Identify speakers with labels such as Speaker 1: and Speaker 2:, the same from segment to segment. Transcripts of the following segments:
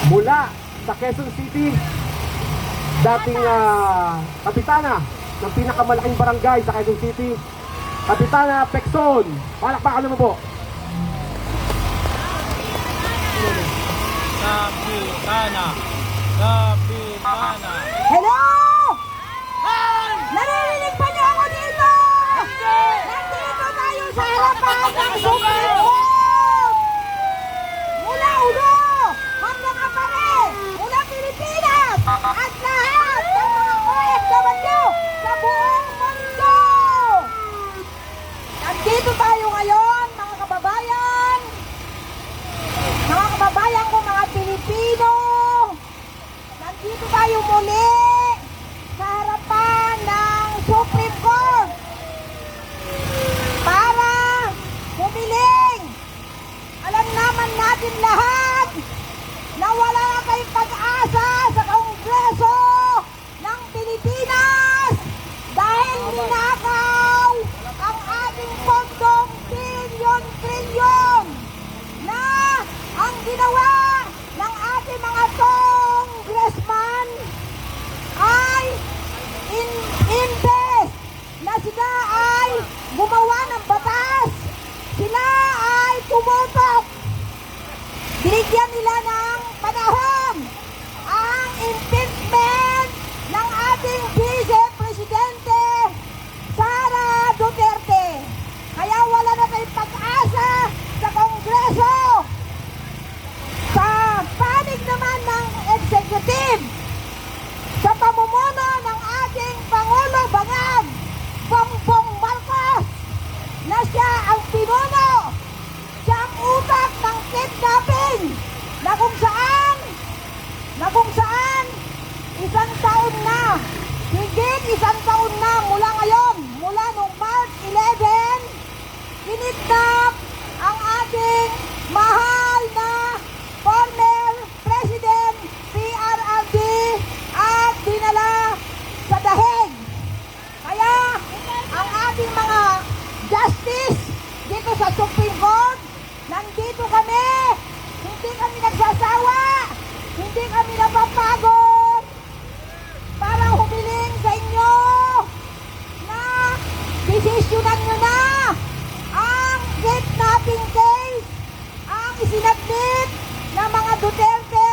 Speaker 1: mula sa Quezon City, dating kapitana ng pinakamalaking barangay sa Quezon City, Kapitana Pekson. Palakpakan naman po.
Speaker 2: Kapitana! Kapitana!
Speaker 3: Hello! Naririnig pa niyo ako dito? Nandito tayo sa harapan ng Supreme Court! Mula ulo hanggang apare, mula Pilipinas at lahat ng mga OFW sa buong mundo! Nandito tayo ngayon, mga kababayan! Mga kababayan ko, mga Pilipino! Nandito tayo muli sa harapan ng Supreme Court para humiling. Alam naman natin lahat na wala na tayong pag-asa sa Kongreso ng Pilipinas dahil ninakaw ang ating pondong trilyon-trilyon na ang ginawa ng ating mga congressman ay imbes na sila ay gumawa ng batas, sila ay tumutok. Binigyan nila ng panahon ang impeachment ng ating Vice Presidente Sara Duterte. Kaya wala na tayong pag-asa sa Kongreso. Sa panig naman ng executive, sa pamumuno ng ating Pangulo Bangag, Bongbong Marcos, na siya ang pinuno, siya ang utak ng kidnapping, na kung saan, isang taon na, higit isang taon na mula ngayon, mula noong March 11, kinidnap ang ating mahal na former President PRRD at dinala sa dahig. Kaya ang ating mga justice dito sa Supreme Court, nandito kami, hindi kami nagsasawa, hindi kami napapagod para humiling sa inyo na desisyonan nyo na ang kidnapping case, ang isinabit ng mga Duterte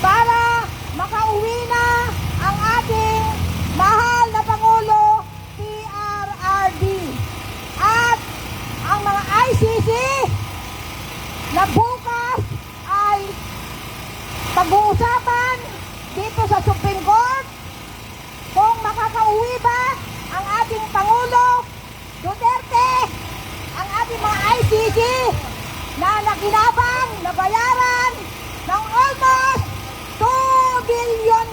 Speaker 3: para makauwi na ang ating mahal na Pangulo PRRD at ang mga ICC na bukas ay pag-uusapan dito sa Supreme Court kung makakauwi ba ang ating Pangulo Duterte, ang ating mga ICC na nakinabang, nabayaran ng almost $2 billion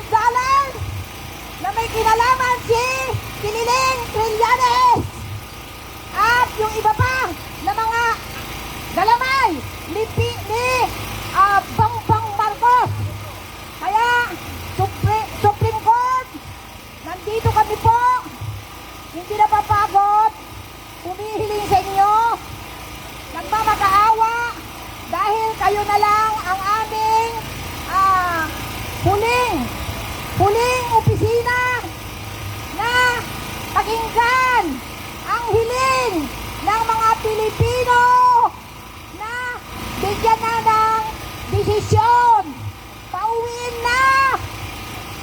Speaker 3: na may kinalaman si Kiniling Trillanes at yung iba pa na mga galamay ni Bongbong Marcos. Kaya Supreme Court, nandito kami po, hindi napapagod, humihiling sa inyo, nagmamakaawa dahil kayo na lang ang aming huling opisina na pakinggan ang hiling ng mga Pilipino na bigyan na ng desisyon. Pauwiin na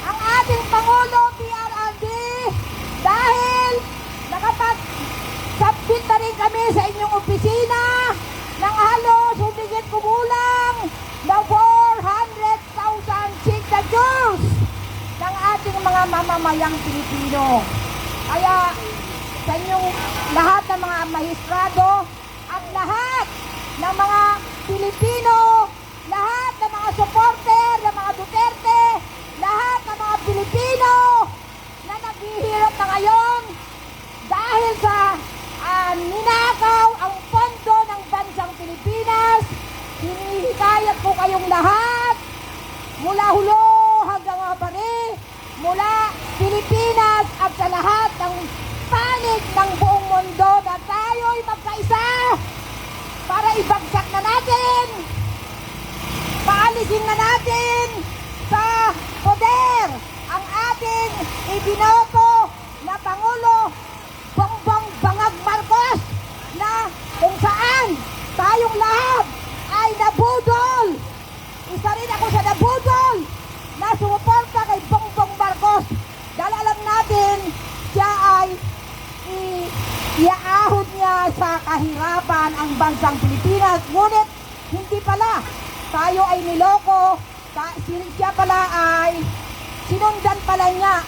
Speaker 3: ang ating Pangulo PRRD dahil nakapag-submit na rin kami sa inyong opisina ng halos humigit kumulang ng 400,000 signatures ng ating mga mamamayang Pilipino. Kaya sa inyong lahat ng mga maestrado at lahat ng mga Pilipino, lahat ng mga supporter ng mga Duterte, lahat ng mga Pilipino na naghihirap na ngayon dahil sa ninakaw ang pondo ng bansang Pilipinas, hinihikayat ko kayong lahat mula hulo hanggang apare, mula Pilipinas at sa lahat ng panig ng buong mundo na tayo'y magkaisa para ibagsak na natin, paalisin tingnan natin sa poder ang ating ibinoto na Pangulo Bongbong Bangag Marcos na kung saan tayong lahat ay nabudol. Isa rin ako sa nabudol na sumuporta kay Bongbong Marcos dahil alam natin siya ay iaahod niya sa kahirapan ang bansang Pilipinas. Ngunit hindi pala. Tayo ay niloko. Siya pala ay sinundan pala niya